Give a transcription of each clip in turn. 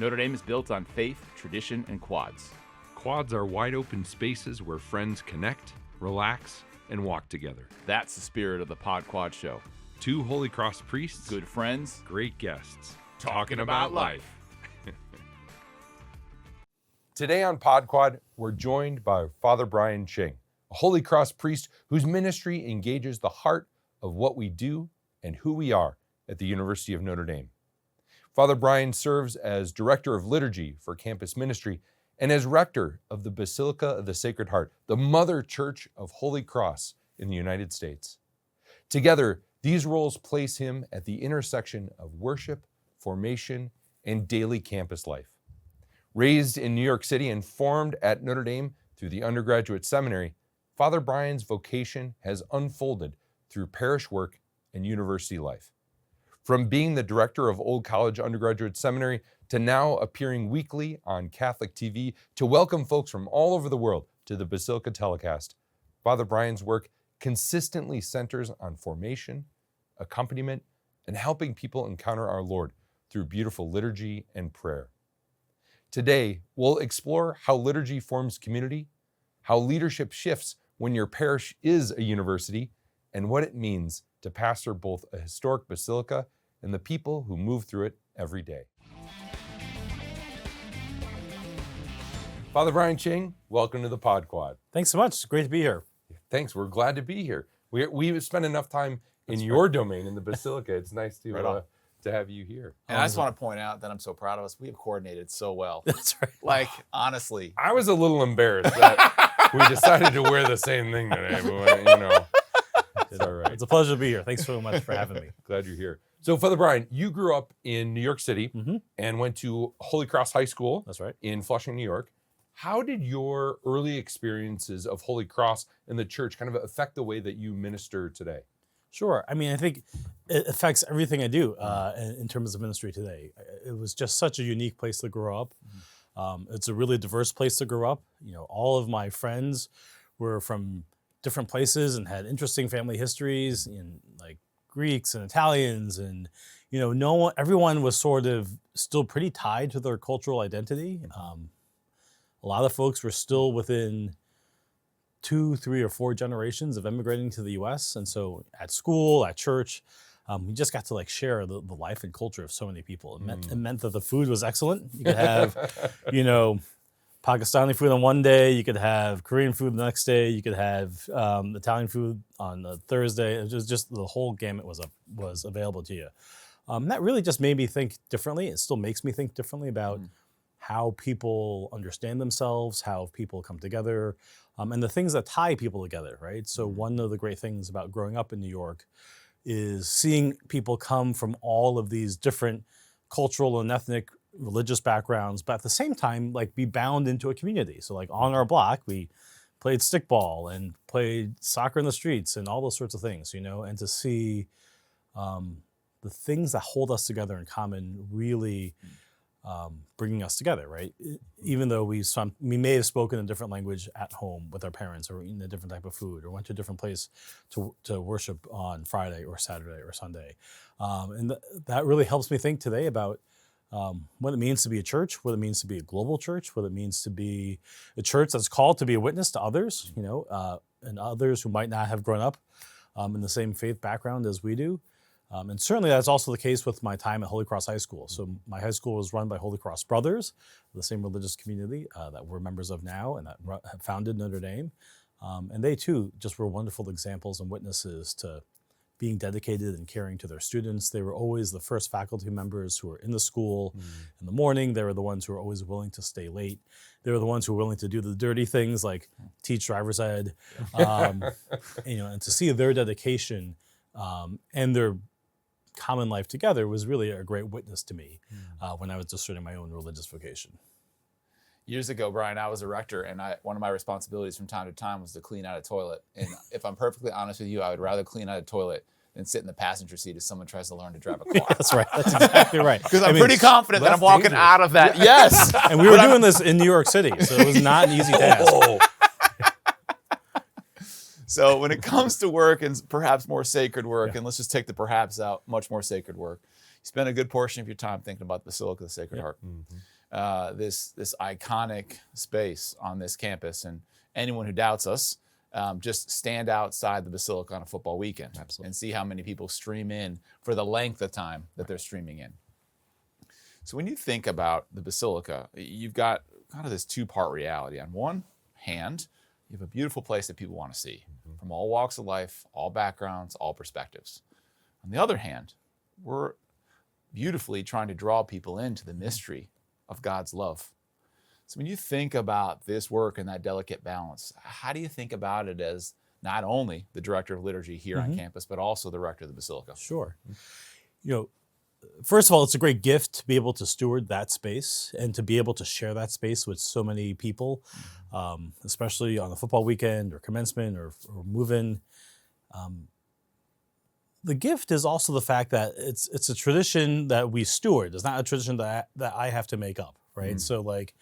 Notre Dame is built on faith, tradition, and quads. Quads are wide open spaces where friends connect, relax, and walk together. That's the spirit of the Pod Quad Show. Two Holy Cross priests, Good friends, great guests, talking about life. Today on Pod Quad, we're joined by Father Brian Ching, a Holy Cross priest whose ministry engages the heart of what we do and who we are at the University of Notre Dame. Father Brian serves as Director of Liturgy for campus ministry and as Rector of the Basilica of the Sacred Heart, the mother church of Holy Cross in the United States. Together, these roles place him at the intersection of worship, formation, and daily campus life. Raised in New York City and formed at Notre Dame through the undergraduate seminary, Father Brian's vocation has unfolded through parish work and university life. From being the director of Old College Undergraduate Seminary to now appearing weekly on Catholic TV to welcome folks from all over the world to the Basilica telecast, Father Brian's work consistently centers on formation, accompaniment, and helping people encounter our Lord through beautiful liturgy and prayer. Today, we'll explore how liturgy forms community, how leadership shifts when your parish is a university, and what it means to pastor both a historic basilica and the people who move through it every day. Father Brian Ching, welcome to the Pod Quad. Thanks so much. It's great to be here. Thanks. We're glad to be here. We've spent enough time in your domain in the basilica. It's nice to have you here. And I just want to point out that I'm so proud of us. We have coordinated so well. That's right. Like, honestly. I was a little embarrassed that we decided to wear the same thing today, but it's all right. It's a pleasure to be here. Thanks so much for having me. Glad you're here. So, Father Brian, you grew up in New York City and went to Holy Cross High School. That's right. In Flushing, New York. How did your early experiences of Holy Cross and the church kind of affect the way that you minister today? Sure. I mean, I think it affects everything I do in terms of ministry today. It was just such a unique place to grow up. It's a really diverse place to grow up. You know, all of my friends were from different places and had interesting family histories, like Greeks and Italians, and everyone was sort of still pretty tied to their cultural identity. A lot of folks were still within 2, 3, or 4 generations of immigrating to the U.S. And so at school, at church, we just got to share the life and culture of so many people. It meant that the food was excellent. You could have, Pakistani food on one day. You could have Korean food the next day. You could have Italian food on the Thursday. It was just the whole gamut was available to you. That really just made me think differently. It still makes me think differently about how people understand themselves, how people come together, and the things that tie people together, right? So one of the great things about growing up in New York is seeing people come from all of these different cultural and ethnic religious backgrounds, but at the same time, be bound into a community. So on our block, we played stickball and played soccer in the streets and all those sorts of things, and to see the things that hold us together in common really bringing us together, right? Even though we may have spoken a different language at home with our parents, or eaten a different type of food, or went to a different place to worship on Friday or Saturday or Sunday. And that really helps me think today about what it means to be a church, what it means to be a global church, what it means to be a church that's called to be a witness to others, and others who might not have grown up in the same faith background as we do. And certainly that's also the case with my time at Holy Cross High School. So my high school was run by Holy Cross Brothers, the same religious community that we're members of now and that have founded Notre Dame. And they too just were wonderful examples and witnesses to being dedicated and caring to their students. They were always the first faculty members who were in the school in the morning. They were the ones who were always willing to stay late. They were the ones who were willing to do the dirty things like teach driver's ed, and to see their dedication and their common life together was really a great witness to me when I was discerning my own religious vocation. Years ago, Brian, I was a rector, and one of my responsibilities from time to time was to clean out a toilet. And if I'm perfectly honest with you, I would rather clean out a toilet than sit in the passenger seat as someone tries to learn to drive a car. That's right. That's exactly right. Because I'm pretty confident that I'm walking out of that. Yes. And we were doing this in New York City, so it was not an easy task. So when it comes to work and perhaps more sacred work, and let's just take the perhaps out, much more sacred work, you spend a good portion of your time thinking about the Basilica of the Sacred Heart. This iconic space on this campus, and anyone who doubts us, just stand outside the Basilica on a football weekend and see how many people stream in for the length of time that they're streaming in. So when you think about the Basilica, you've got kind of this two-part reality. On one hand, you have a beautiful place that people want to see from all walks of life, all backgrounds, all perspectives. On the other hand, we're beautifully trying to draw people into the mystery of God's love. So when you think about this work and that delicate balance, how do you think about it as not only the director of liturgy here on campus, but also the rector of the Basilica? Sure. You know, first of all, it's a great gift to be able to steward that space and to be able to share that space with so many people, especially on a football weekend or commencement or move-in. The gift is also the fact that it's a tradition that we steward. It's not a tradition that I have to make up, right? So like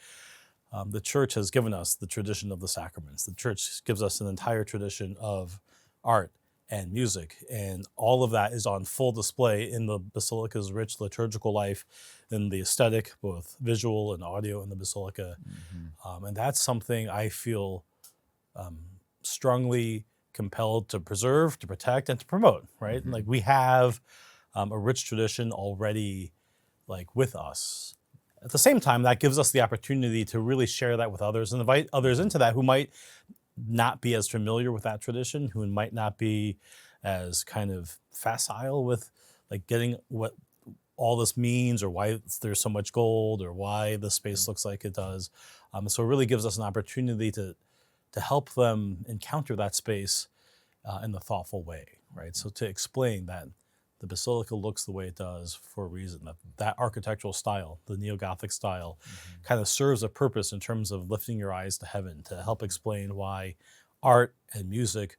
the church has given us the tradition of the sacraments. The church gives us an entire tradition of art and music, and all of that is on full display in the Basilica's rich liturgical life, in the aesthetic, both visual and audio in the Basilica. And that's something I feel strongly compelled to preserve, to protect, and to promote, right? Like we have a rich tradition already like with us. At the same time, that gives us the opportunity to really share that with others and invite others into that who might not be as familiar with that tradition, who might not be as kind of facile with like getting what all this means or why there's so much gold or why the space looks like it does. So it really gives us an opportunity to help them encounter that space in a thoughtful way, right? So to explain that the Basilica looks the way it does for a reason, that architectural style, the neo-Gothic style, kind of serves a purpose in terms of lifting your eyes to heaven, to help explain why art and music,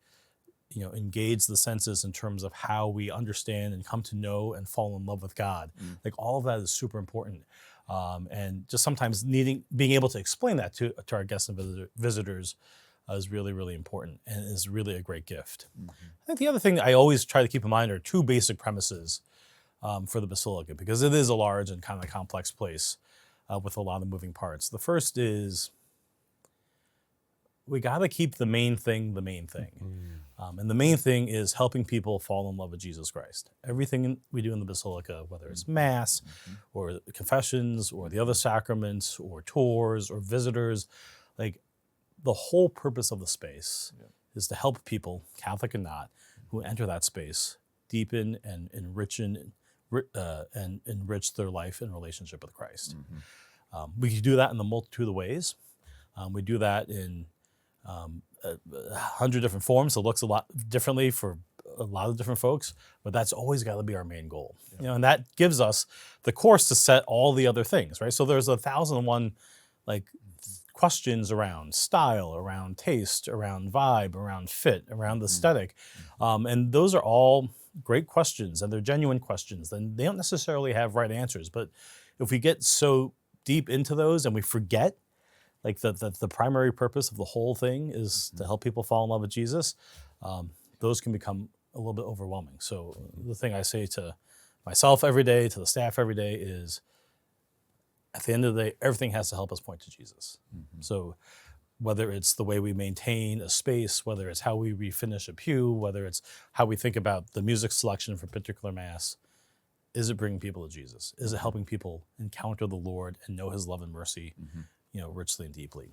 you know, engage the senses in terms of how we understand and come to know and fall in love with God. Like all of that is super important. And just sometimes being able to explain that to our guests and visitors is really, really important and is really a great gift. I think the other thing I always try to keep in mind are two basic premises for the Basilica, because it is a large and kind of complex place with a lot of moving parts. The first is we got to keep the main thing the main thing. And the main thing is helping people fall in love with Jesus Christ. Everything we do in the Basilica, whether it's Mass or confessions or the other sacraments or tours or visitors, like the whole purpose of the space is to help people, Catholic and not, who enter that space deepen and enrich their life and relationship with Christ. We can do that in a multitude of ways. We do that in 100 different forms. So it looks a lot differently for a lot of different folks, but that's always got to be our main goal. You know, and that gives us the course to set all the other things, right? So there's 1,001 like questions around style, around taste, around vibe, around fit, around aesthetic. And those are all great questions, and they're genuine questions. And they don't necessarily have right answers, but if we get so deep into those and we forget like the primary purpose of the whole thing is to help people fall in love with Jesus, those can become a little bit overwhelming. So the thing I say to myself every day, to the staff every day is, at the end of the day, everything has to help us point to Jesus. So whether it's the way we maintain a space, whether it's how we refinish a pew, whether it's how we think about the music selection for a particular Mass, is it bringing people to Jesus? Is it helping people encounter the Lord and know his love and mercy, you know, richly and deeply?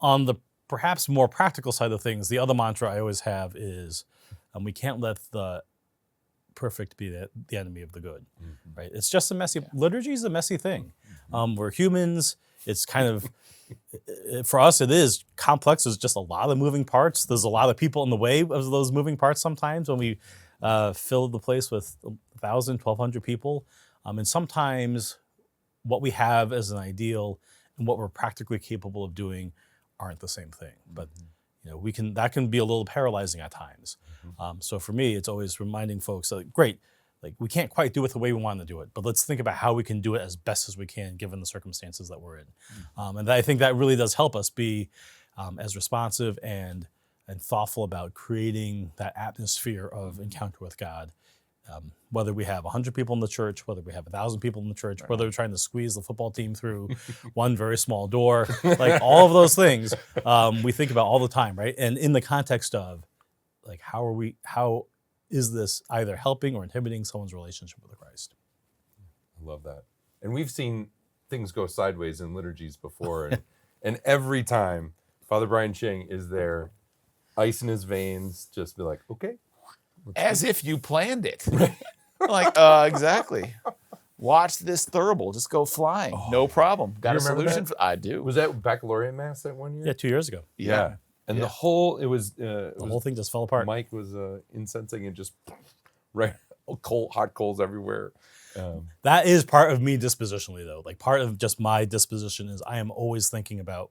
On the perhaps more practical side of things, the other mantra I always have is we can't let the perfect be the enemy of the good, right? It's just a messy, liturgy is a messy thing. We're humans. It's kind of, for us, it is complex. There's just a lot of moving parts. There's a lot of people in the way of those moving parts sometimes when we fill the place with 1,000, 1,200 people. And sometimes what we have as an ideal and what we're practically capable of doing aren't the same thing. But you know, that can be a little paralyzing at times. So for me, it's always reminding folks that, great, like we can't quite do it the way we want to do it, but let's think about how we can do it as best as we can given the circumstances that we're in. And I think that really does help us be as responsive and and thoughtful about creating that atmosphere of encounter with God. Whether we have 100 people in the church, whether we have 1,000 people in the church, whether we're trying to squeeze the football team through one very small door, like all of those things, we think about all the time, right? And in the context of, like, how is this either helping or inhibiting someone's relationship with Christ? I love that. And we've seen things go sideways in liturgies before, and every time Father Brian Ching is there, ice in his veins, just be like, okay. As if you planned it. Like, exactly. Watch this thurible just go flying. No problem. Got a remember solution? that? I do. Was that baccalaureate mass that one year? Yeah, 2 years ago. Yeah. And Yeah. the whole thing just fell apart. Mike was incensing and just right, hot coals everywhere. That is part of me dispositionally, though. Like, part of just my disposition is I am always thinking about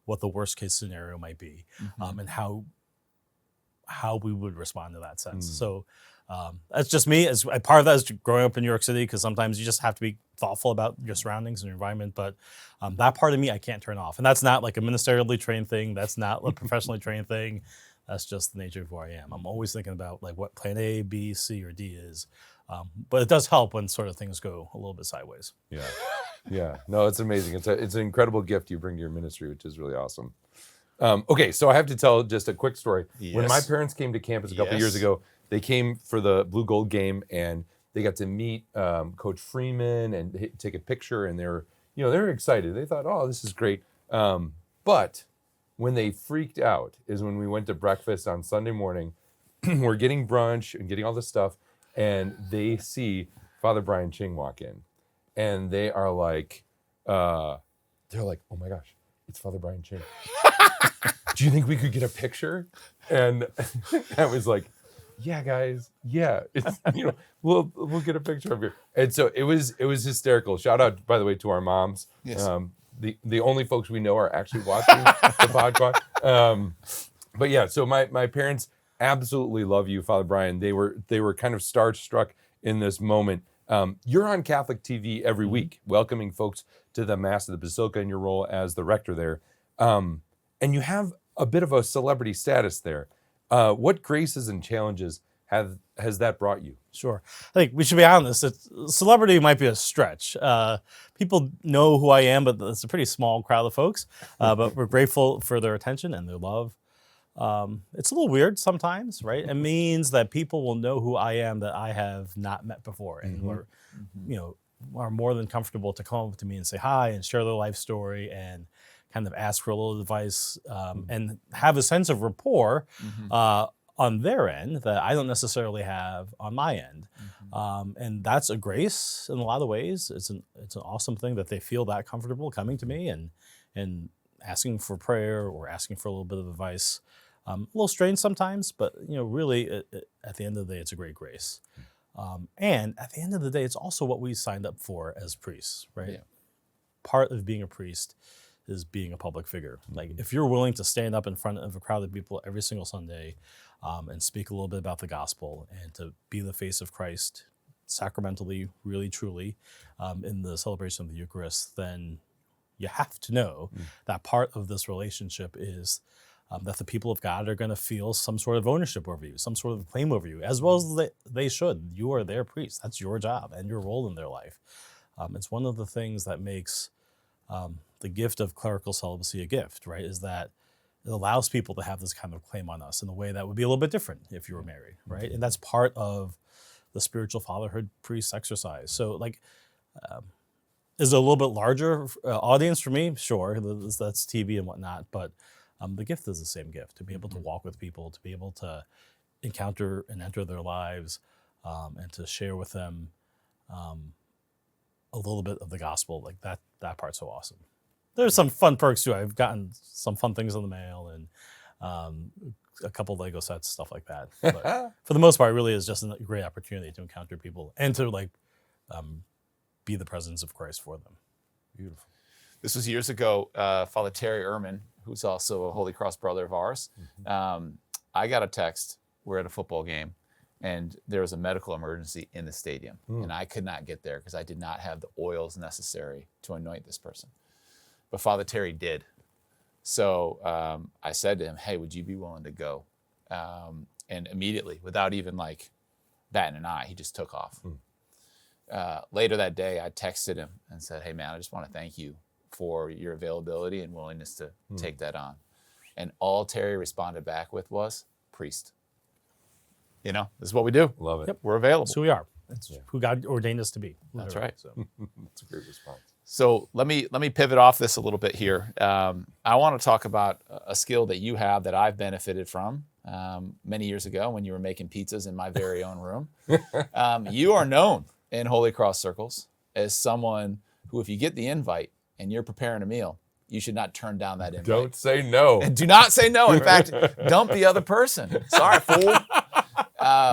what the worst case scenario might be, and how we would respond to that sense. So that's just me. As part of that is growing up in New York City, because sometimes you just have to be thoughtful about your surroundings and your environment. But that part of me I can't turn off, and that's not like a ministerially trained thing. That's not a professionally trained thing. That's just the nature of who I am. I'm always thinking about like what plan A, B, C, or D is. But it does help when sort of things go a little bit sideways. Yeah. Yeah. No, it's amazing. It's an incredible gift you bring to your ministry, which is really awesome. Okay, so I have to tell just a quick story. Yes. When my parents came to campus a couple years ago, they came for the Blue Gold game, and they got to meet Coach Freeman and take a picture, and they were excited. They thought, oh, this is great. But when they freaked out is when we went to breakfast on Sunday morning. We're getting brunch and getting all this stuff, and they see Father Brian Ching walk in, and they are like, oh my gosh, it's Father Brian Ching. Do you think we could get a picture? And I was like, yeah, guys, yeah, it's, we'll get a picture of you. And so it was hysterical. Shout out, by the way, to our moms. Yes. The only folks we know are actually watching the podcast. But yeah, so my parents absolutely love you, Father Brian. They were kind of starstruck in this moment. You're on Catholic TV every week, welcoming folks to the Mass of the Basilica in your role as the rector there. And you have a bit of a celebrity status there. What graces and challenges has that brought you? Sure. I think we should be honest. Celebrity might be a stretch. People know who I am, but it's a pretty small crowd of folks. But we're grateful for their attention and their love. It's a little weird sometimes, right? It means that people will know who I am that I have not met before, and who are more than comfortable to come up to me and say hi and share their life story and kind of ask for a little advice, and have a sense of rapport on their end that I don't necessarily have on my end. And that's a grace in a lot of ways. It's an awesome thing that they feel that comfortable coming to me and asking for prayer or asking for a little bit of advice. A little strange sometimes, but really at the end of the day, it's a great grace. And at the end of the day, it's also what we signed up for as priests, right? Yeah. Part of being a priest is being a public figure. Like, if you're willing to stand up in front of a crowd of people every single Sunday and speak a little bit about the gospel and to be the face of Christ sacramentally, really, truly, in the celebration of the Eucharist, then you have to know that part of this relationship is that the people of God are going to feel some sort of ownership over you, some sort of claim over you, as well as they should. You are their priest. That's your job and your role in their life. It's one of the things that makes the gift of clerical celibacy a gift, right? Is that it allows people to have this kind of claim on us in a way that would be a little bit different if you were married, right? And that's part of the spiritual fatherhood priest exercise. So, is it a little bit larger audience for me? Sure, that's TV and whatnot, but the gift is the same gift, to be able to walk with people, to be able to encounter and enter their lives, and to share with them a little bit of the gospel. Like that part's so awesome. There's some fun perks too. I've gotten some fun things in the mail and a couple Lego sets, stuff like that. But for the most part, it really is just a great opportunity to encounter people and to be the presence of Christ for them. Beautiful. This was years ago. Father Terry Ehrman, who's also a Holy Cross brother of ours, I got a text. We're at a football game, and there was a medical emergency in the stadium, and I could not get there because I did not have the oils necessary to anoint this person. But Father Terry did. So I said to him, hey, would you be willing to go? And immediately, without even like batting an eye, he just took off. Later that day, I texted him and said, hey, man, I just want to thank you for your availability and willingness to take that on. And all Terry responded back with was, priest. You know, this is what we do. Love it. Yep. We're available. That's who we are. That's who God ordained us to be. That's literally. right. So. That's a great response. So let me pivot off this a little bit here. I want to talk about a skill that you have that I've benefited from many years ago when you were making pizzas in my very own room. You are known in Holy Cross circles as someone who, if you get the invite and you're preparing a meal, you should not turn down that invite. Don't say no. And do not say no. In fact, dump the other person. Sorry, fool.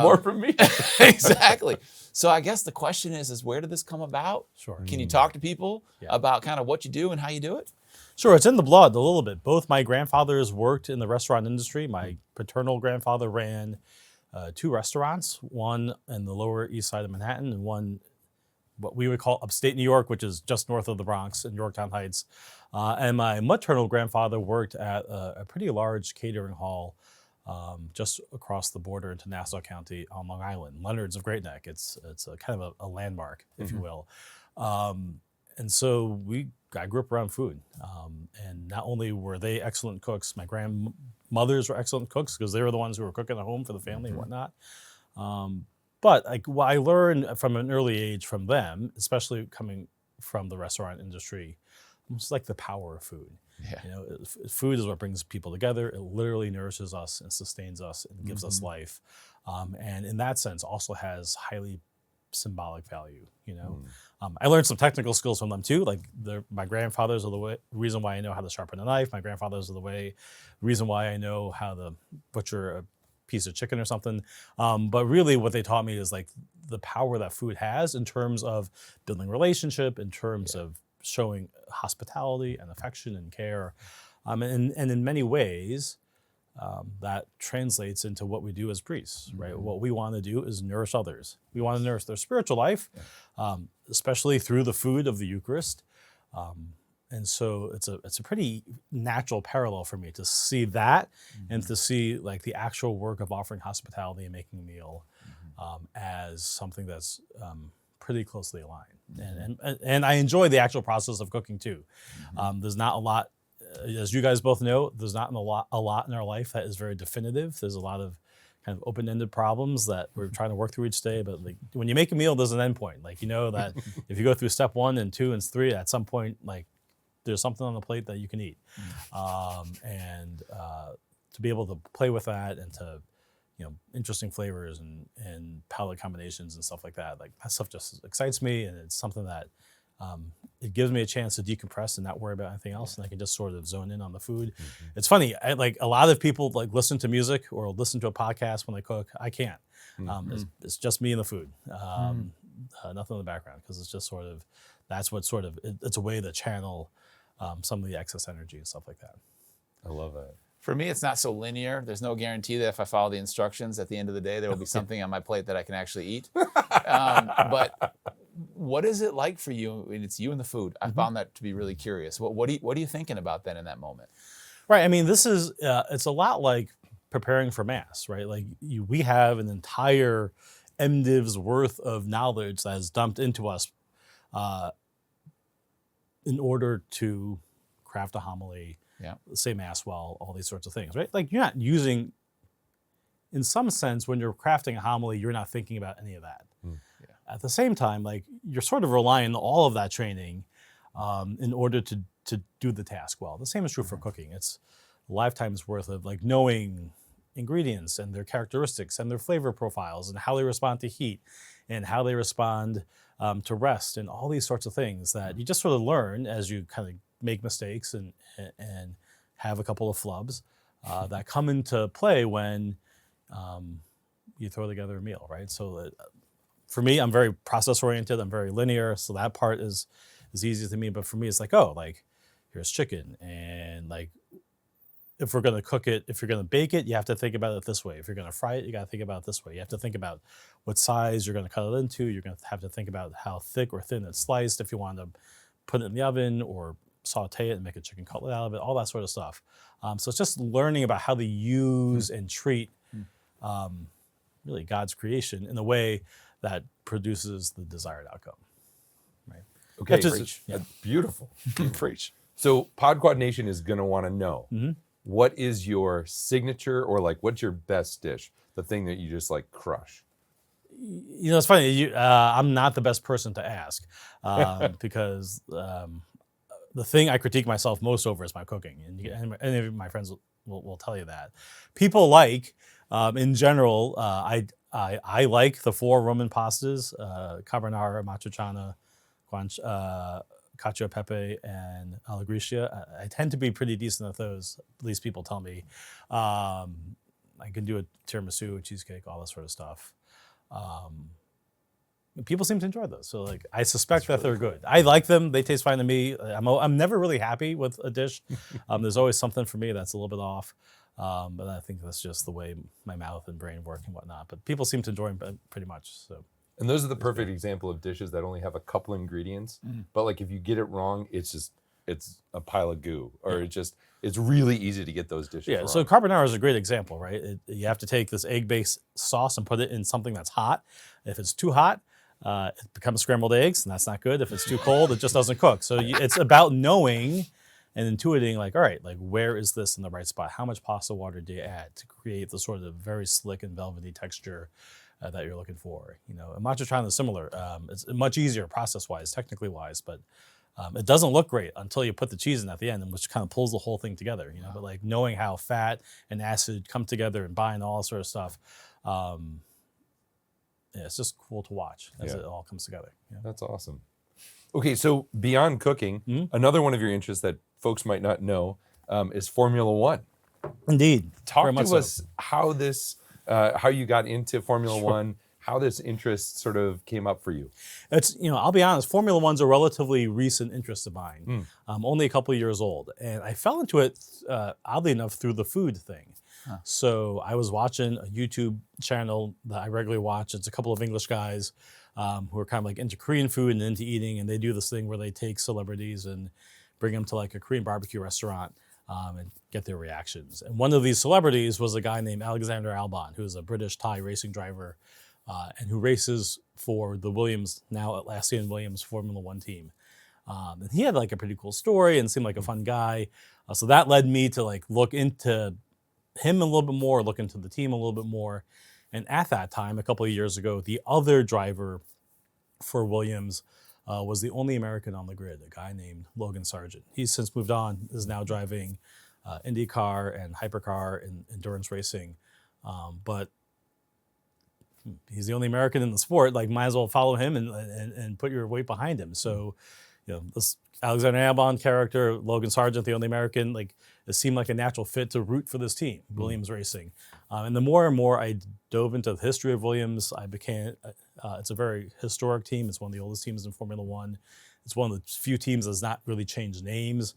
More from me. Exactly. So I guess the question is where did this come about? Sure. Can you talk to people about kind of what you do and how you do it? Sure, it's in the blood a little bit. Both my grandfathers worked in the restaurant industry. My paternal grandfather ran 2 restaurants, one in the Lower East Side of Manhattan and one what we would call upstate New York, which is just north of the Bronx in Yorktown Heights. And my maternal grandfather worked at a pretty large catering hall just across the border into Nassau County on Long Island, Leonard's of Great Neck. It's a kind of a landmark, if you will. And so I grew up around food. And not only were they excellent cooks, my grandmothers were excellent cooks because they were the ones who were cooking at home for the family and whatnot. But like what I learned from an early age from them, especially coming from the restaurant industry, it's like the power of food. Yeah. You know, food is what brings people together. It literally nourishes us and sustains us and gives us life. And in that sense, also has highly symbolic value. You know, I learned some technical skills from them too. Like my grandfathers are the reason why I know how to sharpen a knife. My grandfathers are the reason why I know how to butcher a piece of chicken or something. But really what they taught me is like the power that food has in terms of building relationship, in terms of showing hospitality and affection and care. And in many ways, that translates into what we do as priests, right? What we want to do is nourish others. We want to nourish their spiritual life, especially through the food of the Eucharist. And so it's a pretty natural parallel for me to see that and to see like the actual work of offering hospitality and making a meal as something that's pretty closely aligned. And I enjoy the actual process of cooking too. There's not a lot, as you guys both know, there's not a lot in our life that is very definitive. There's a lot of kind of open-ended problems that we're trying to work through each day. But like when you make a meal, there's an end point. Like you know that if you go through step 1 and 2 and 3, at some point, like there's something on the plate that you can eat. And to be able to play with that and to, you know, interesting flavors and palate combinations and stuff like that stuff just excites me. And it's something that it gives me a chance to decompress and not worry about anything else. And I can just sort of zone in on the food. It's funny, like a lot of people like listen to music or listen to a podcast when they cook. I can't. It's just me and the food. Nothing in the background because it's just sort of, that's what sort of, it's a way to channel some of the excess energy and stuff like that. I love that. For me, it's not so linear. There's no guarantee that if I follow the instructions, at the end of the day, there will be something on my plate that I can actually eat. But what is it like for you? And it's you and the food. I found that to be really curious. What are you thinking about then in that moment? Right. I mean, this is it's a lot like preparing for Mass, right? Like we have an entire MDiv's worth of knowledge that is dumped into us in order to craft a homily, say Mass well, all these sorts of things, right? Like you're not using, in some sense, when you're crafting a homily, you're not thinking about any of that. At the same time, like you're sort of relying on all of that training in order to do the task well. The same is true for cooking. It's a lifetime's worth of like knowing ingredients and their characteristics and their flavor profiles and how they respond to heat and how they respond to rest and all these sorts of things that you just sort of learn as you kind of make mistakes and have a couple of flubs that come into play when you throw together a meal, right? So for me, I'm very process oriented. I'm very linear. So that part is easy to me. But for me, it's like, oh, like here's chicken. And like, if we're going to cook it, if you're going to bake it, you have to think about it this way. If you're going to fry it, you got to think about it this way. You have to think about what size you're going to cut it into. You're going to have to think about how thick or thin it's sliced if you want to put it in the oven or saute it and make a chicken cutlet out of it, all that sort of stuff. So it's just learning about how to use and treat really God's creation in a way that produces the desired outcome. Right. Okay, That's just- preach. yeah. That's beautiful. Preach. So Podquad Nation is going to want to know, Mhm. what is your signature, or like what's your best dish? The thing that you just like crush. You know, it's funny. I'm not the best person to ask because the thing I critique myself most over is my cooking, and any of my friends will tell you that. People like, in general, I like the 4 Roman pastas: carbonara, matriciana, cacio e pepe, and alla gricia. I tend to be pretty decent at those. At least people tell me. I can do a tiramisu, a cheesecake, all that sort of stuff. People seem to enjoy those, so like I suspect that they're good. I like them; they taste fine to me. I'm never really happy with a dish. There's always something for me that's a little bit off, but I think that's just the way my mouth and brain work and whatnot. But people seem to enjoy them pretty much. So And those are the perfect example of dishes that only have a couple ingredients, but like if you get it wrong, it's a pile of goo, or it's really easy to get those dishes yeah, wrong. so carbonara is a great example, right? You have to take this egg-based sauce and put it in something that's hot. If it's too hot, it becomes scrambled eggs, and that's not good. If it's too cold, it just doesn't cook. So it's about knowing and intuiting, like, all right, like where is this in the right spot? How much pasta water do you add to create the sort of very slick and velvety texture that you're looking for? You know, and matriciana is similar. It's much easier process-wise, technically wise, but it doesn't look great until you put the cheese in at the end, and which kind of pulls the whole thing together. You know, but like knowing how fat and acid come together and bind, all that sort of stuff. Yeah, it's just cool to watch as it all comes together. Yeah. That's awesome. Okay, so beyond cooking, another one of your interests that folks might not know is Formula One. Indeed. Talk Very much to so. us how you got into Formula One, how this interest sort of came up for you. It's, you know, I'll be honest, Formula One's a relatively recent interest of mine. Only a couple of years old. And I fell into it, oddly enough, through the food thing. So I was watching a YouTube channel that I regularly watch. It's a couple of English guys who are kind of like into Korean food and into eating. And they do this thing where they take celebrities and bring them to like a Korean barbecue restaurant and get their reactions. And one of these celebrities was a guy named Alexander Albon, who is a British Thai racing driver and who races for the Williams, now Atlassian Williams Formula One team. And he had like a pretty cool story and seemed like a fun guy. So that led me to like look into him a little bit more, look into the team a little bit more. And at that time, a couple of years ago, the other driver for Williams was the only American on the grid, a guy named Logan Sargent. He's since moved on, is now driving IndyCar and hypercar and endurance racing. But he's the only American in the sport, like might as well follow him and put your weight behind him. So, you know, this Alexander Albon character, Logan Sargent, the only American, like it seemed like a natural fit to root for this team, Williams Racing. And the more and more I dove into the history of Williams, I became, it's a very historic team. It's one of the oldest teams in Formula One. It's one of the few teams that's not really changed names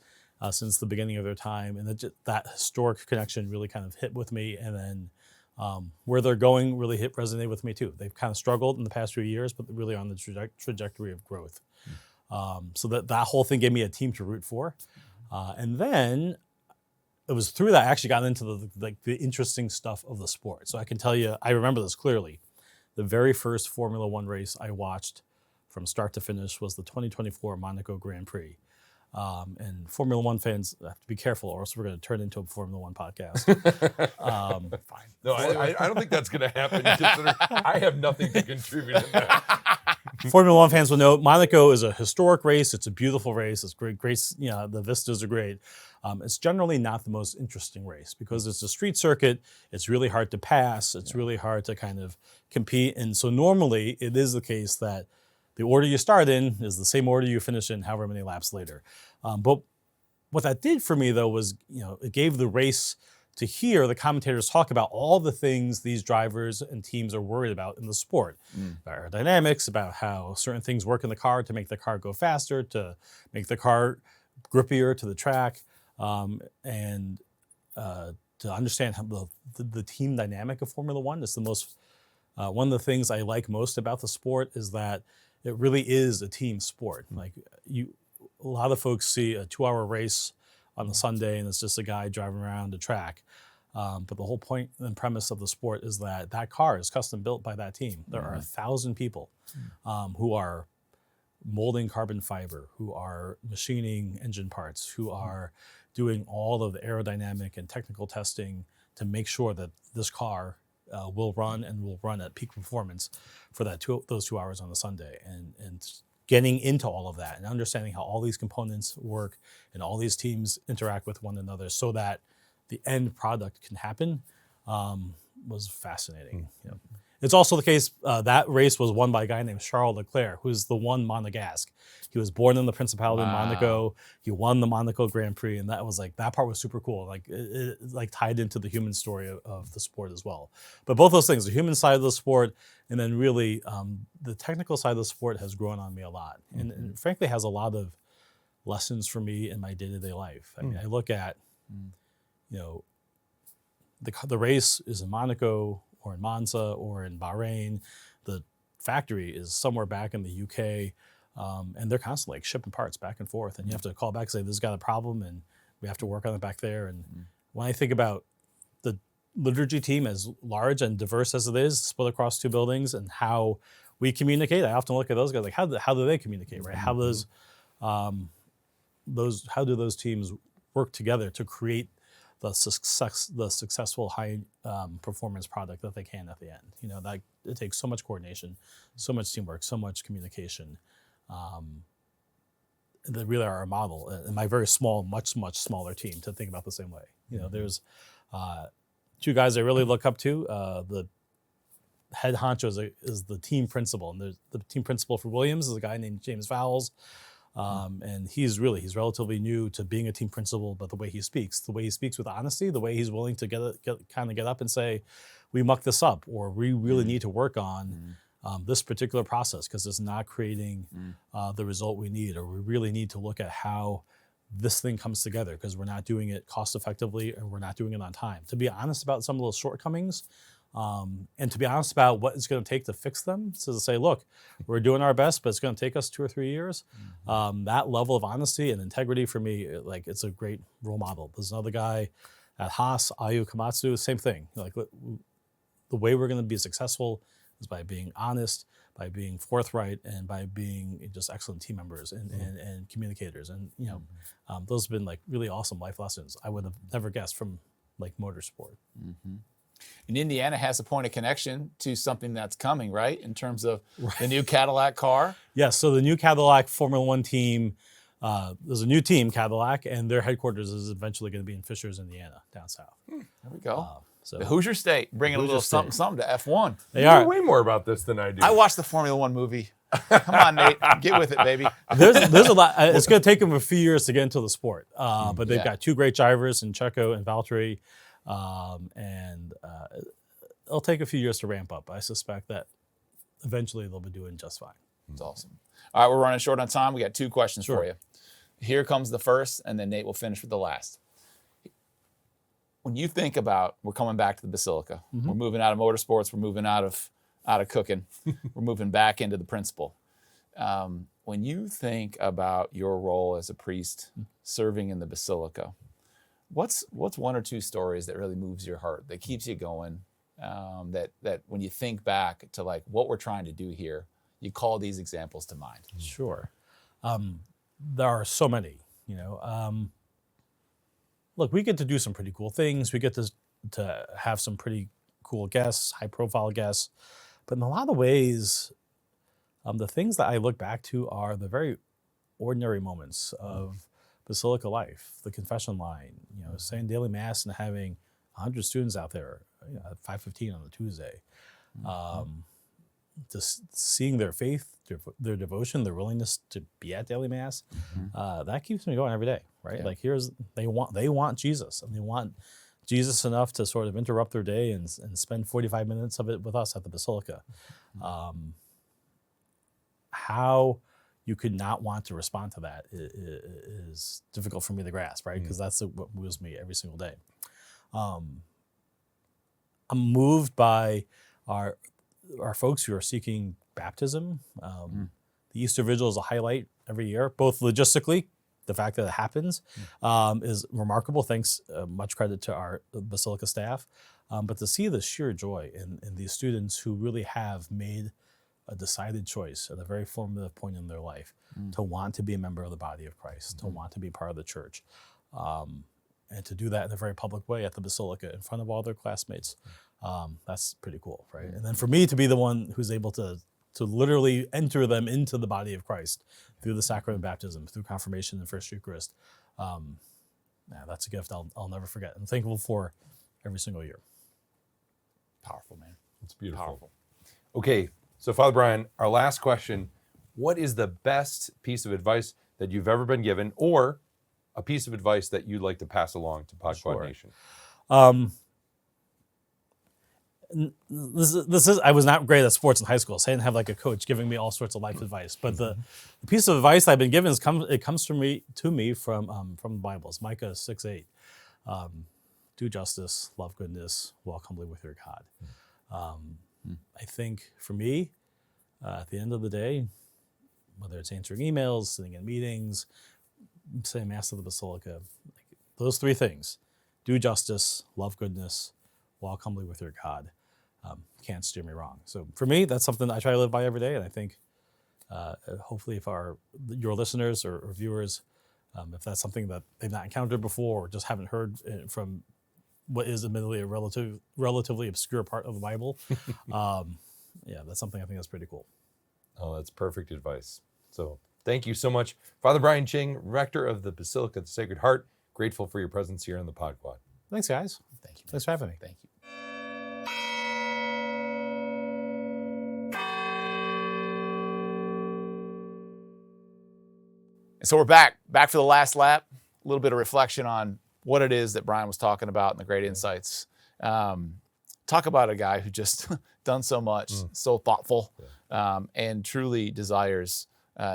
since the beginning of their time. And that historic connection really kind of hit with me. And then where they're going really resonated with me too. They've kind of struggled in the past few years, but they're really on the trajectory of growth. So that whole thing gave me a team to root for. And then it was through that I actually got into the interesting stuff of the sport. So I can tell you, I remember this clearly. The very first Formula One race I watched from start to finish was the 2024 Monaco Grand Prix. And Formula One fans have to be careful, or else we're going to turn into a Formula One podcast. Fine. No, I don't think that's going to happen. Considering I have nothing to contribute in that. Formula One fans will know Monaco is a historic race. It's a beautiful race. It's great. You know, the vistas are great. It's generally not the most interesting race because it's a street circuit. It's really hard to pass. It's really hard to kind of compete. And so normally it is the case that the order you start in is the same order you finish in however many laps later. But what that did for me though was, you know, it gave the race to hear the commentators talk about all the things these drivers and teams are worried about in the sport. About aerodynamics, about how certain things work in the car to make the car go faster, to make the car grippier to the track, and to understand how the team dynamic of Formula One is the most, one of the things I like most about the sport is that it really is a team sport. Like a lot of folks see a 2-hour race on a Sunday and it's just a guy driving around the track. But the whole point and premise of the sport is that car is custom built by that team. There are 1,000 people who are molding carbon fiber, who are machining engine parts, who are doing all of the aerodynamic and technical testing to make sure that this car will run and will run at peak performance for those 2 hours on the Sunday. And getting into all of that and understanding how all these components work and all these teams interact with one another so that the end product can happen was fascinating. Yep. It's also the case that race was won by a guy named Charles Leclerc, who's the one Monegasque. He was born in the Principality of Monaco. He won the Monaco Grand Prix, and that part was super cool. Like it tied into the human story of the sport as well. But both those things, the human side of the sport, and then really the technical side of the sport has grown on me a lot, and frankly has a lot of lessons for me in my day-to-day life. I mean, I look at, the race is in Monaco or in Monza or in Bahrain. The factory is somewhere back in the UK, and they're constantly like shipping parts back and forth, and you have to call back and say, this has got a problem, and we have to work on it back there. And when I think about the liturgy team, as large and diverse as it is, split across 2 buildings, and how we communicate, I often look at those guys like, how do they communicate, right? How do those teams work together to create the successful high performance product that they can at the end? That it takes so much coordination, so much teamwork, so much communication. They really are a model in my very small, much smaller team to think about the same way. There's 2 guys I really look up to. The head honcho is the team principal, and the team principal for Williams is a guy named James Fowles. And he's relatively new to being a team principal, but the way he speaks with honesty, the way he's willing to get up and say, we mucked this up, or we really need to work on this particular process because it's not creating the result we need, or we really need to look at how this thing comes together because we're not doing it cost effectively or we're not doing it on time. To be honest about some of those shortcomings, and to be honest about what it's going to take to fix them. So to say, look, we're doing our best, but it's going to take us 2 or 3 years. That level of honesty and integrity for me, it's a great role model. There's another guy at Haas, Ayu Komatsu, same thing. Like the way we're going to be successful is by being honest, by being forthright, and by being just excellent team members and communicators. And those have been like really awesome life lessons I would have never guessed from like motorsport. And Indiana has a point of connection to something that's coming, right? In terms of the new Cadillac car. Yes, so the new Cadillac Formula One team, there's a new team, Cadillac, and their headquarters is eventually going to be in Fishers, Indiana, down south. There we go. So the Hoosier State, bringing a little something to F1. You know way more about this than I do. I watched the Formula One movie. Come on, Nate, get with it, baby. There's a lot. It's going to take them a few years to get into the sport, but they've got 2 great drivers in Checo and Valtteri. And it'll take a few years to ramp up. I suspect that eventually they'll be doing just fine. That's awesome. All right, we're running short on time. We got 2 questions for you. Here comes the first, and then Nate will finish with the last. When you think about, we're coming back to the Basilica. We're moving out of motorsports. We're moving out of cooking. We're moving back into the principal. When you think about your role as a priest serving in the Basilica, what's 1 or 2 stories that really moves your heart, that keeps you going, that when you think back to like what we're trying to do here, you call these examples to mind? Sure. There are so many, look, we get to do some pretty cool things. We get to have some pretty cool guests, high profile guests, but in a lot of ways, the things that I look back to are the very ordinary moments of Basilica life, the confession line, saying daily mass and having 100 students out there at 5:15 on a Tuesday. Just seeing their faith, their devotion, their willingness to be at daily mass, that keeps me going every day, right? Yeah. Like they want Jesus, and they want Jesus enough to sort of interrupt their day and spend 45 minutes of it with us at the Basilica. How you could not want to respond to that is difficult for me to grasp, right? Because that's what moves me every single day. I'm moved by our folks who are seeking baptism. The Easter Vigil is a highlight every year, both logistically. The fact that it happens is remarkable. Thanks, much credit to our Basilica staff. But to see the sheer joy in these students who really have made a decided choice at a very formative point in their life to want to be a member of the body of Christ, to want to be part of the church, and to do that in a very public way at the Basilica in front of all their classmates. That's pretty cool, right? And then for me to be the one who's able to literally enter them into the body of Christ through the sacrament of baptism, through confirmation and First Eucharist, that's a gift I'll never forget. I'm thankful for every single year. Powerful, man. It's beautiful. Powerful. Okay, so Father Brian, our last question: what is the best piece of advice that you've ever been given, or a piece of advice that you'd like to pass along to Podquad Nation? This is I was not great at sports in high school, so I didn't have like a coach giving me all sorts of life advice. But the piece of advice I've been given comes from me from the Bible. It's Micah 6:8. Do justice, love goodness, walk humbly with your God. I think for me, at the end of the day, whether it's answering emails, sitting in meetings, saying Mass of the Basilica, those three things: do justice, love goodness, walk humbly with your God. Can't steer me wrong. So for me, that's something I try to live by every day. And I think hopefully if your listeners or viewers, if that's something that they've not encountered before or just haven't heard from what is admittedly a relatively obscure part of the Bible, that's something I think that's pretty cool. Oh, that's perfect advice. So thank you so much, Father Brian Ching, rector of the Basilica of the Sacred Heart. Grateful for your presence here on the Podquad. Thanks, guys. Thank you. Thanks for having me. Thank you. And so we're back for the last lap. A little bit of reflection on what it is that Brian was talking about and the great insights. Talk about a guy who just done so much, so thoughtful, and truly desires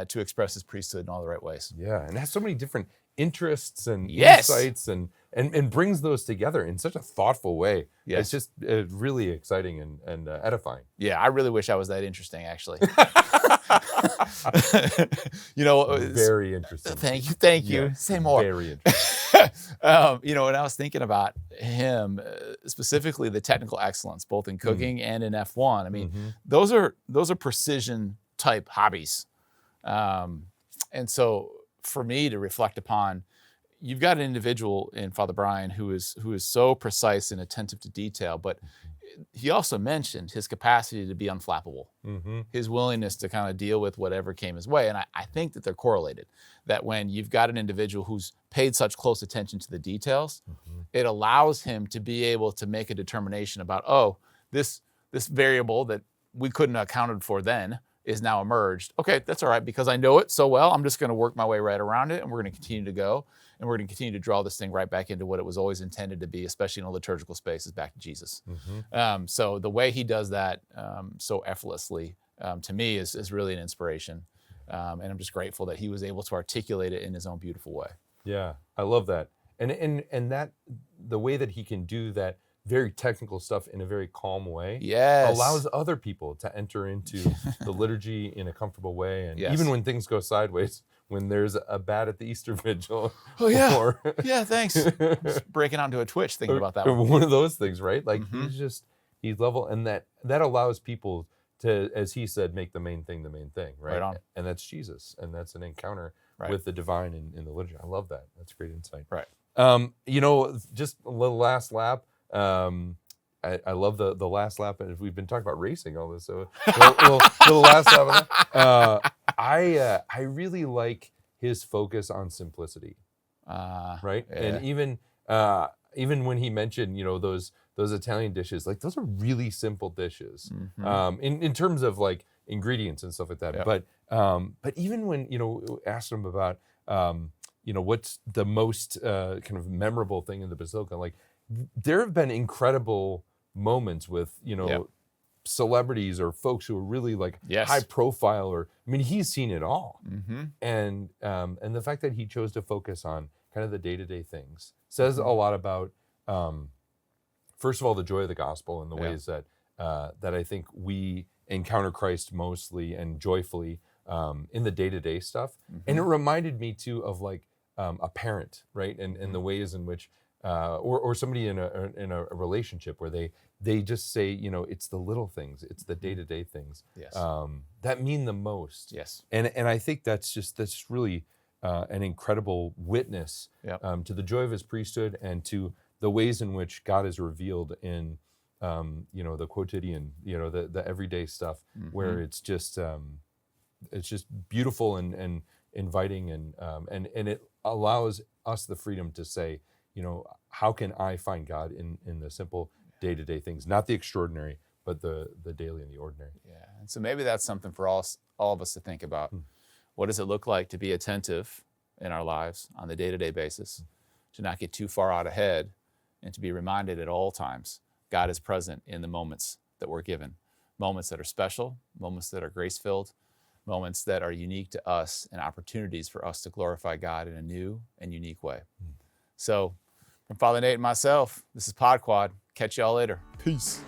to express his priesthood in all the right ways. Yeah, and has so many different interests and Yes. insights and brings those together in such a thoughtful way. Yes. It's just really exciting and edifying. Yeah, I really wish I was that interesting, actually. Very interesting. Thank you. Yeah, Say more. Very interesting. When I was thinking about him, specifically the technical excellence, both in cooking and in F1, I mean, those are precision type hobbies. And so for me to reflect upon, you've got an individual in Father Brian who is so precise and attentive to detail, but he also mentioned his capacity to be unflappable, his willingness to kind of deal with whatever came his way. And I think that they're correlated, that when you've got an individual who's paid such close attention to the details, it allows him to be able to make a determination about, this variable that we couldn't have accounted for then is now emerged. Okay, that's all right, because I know it so well, I'm just going to work my way right around it, and we're going to continue to go, and we're going to continue to draw this thing right back into what it was always intended to be, especially in a liturgical space, is back to Jesus. So the way he does that so effortlessly, to me, is really an inspiration. And I'm just grateful that he was able to articulate it in his own beautiful way. Yeah, I love that. And that the way that he can do that very technical stuff in a very calm way allows other people to enter into the liturgy in a comfortable way. And even when things go sideways, when there's a bat at the Easter Vigil. Oh, yeah. Or thanks. Just breaking out into a twitch thinking about that one. One of those things, right? Like he's level, and that allows people to, as he said, make the main thing, right? Right on. And that's Jesus, and that's an encounter with the divine in the liturgy. I love that. That's great insight. Right. Just a little last lap. I love the last lap, and we've been talking about racing all this, so little last lap of that. I really like his focus on simplicity, right? Yeah. And even when he mentioned those Italian dishes, like those are really simple dishes in terms of like ingredients and stuff like that. Yeah. But even when asked him about what's the most kind of memorable thing in the Basilica, like there have been incredible moments with celebrities or folks who are really like high profile, or he's seen it all. And the fact that he chose to focus on kind of the day-to-day things says a lot about first of all the joy of the gospel and the ways that I think we encounter Christ mostly and joyfully in the day-to-day stuff. And it reminded me too of like a parent, right? And the ways in which, or somebody in a relationship where they just say, you know, it's the little things, it's the day-to-day things Yes. that mean the most. Yes. And I think that's really an incredible witness Yep. to the joy of his priesthood and to the ways in which God is revealed in, you know, the quotidian, you know, the everyday stuff, where it's just beautiful and inviting, and it allows us the freedom to say, you know, how can I find God in the simple day-to-day things, not the extraordinary, but the daily and the ordinary. Yeah. And so maybe that's something for all of us to think about. What does it look like to be attentive in our lives on the day-to-day basis, to not get too far out ahead, and to be reminded at all times God is present in the moments that we're given, moments that are special, moments that are grace-filled, moments that are unique to us, and opportunities for us to glorify God in a new and unique way. So from Father Nate and myself, this is Pod Quad. Catch y'all later. Peace.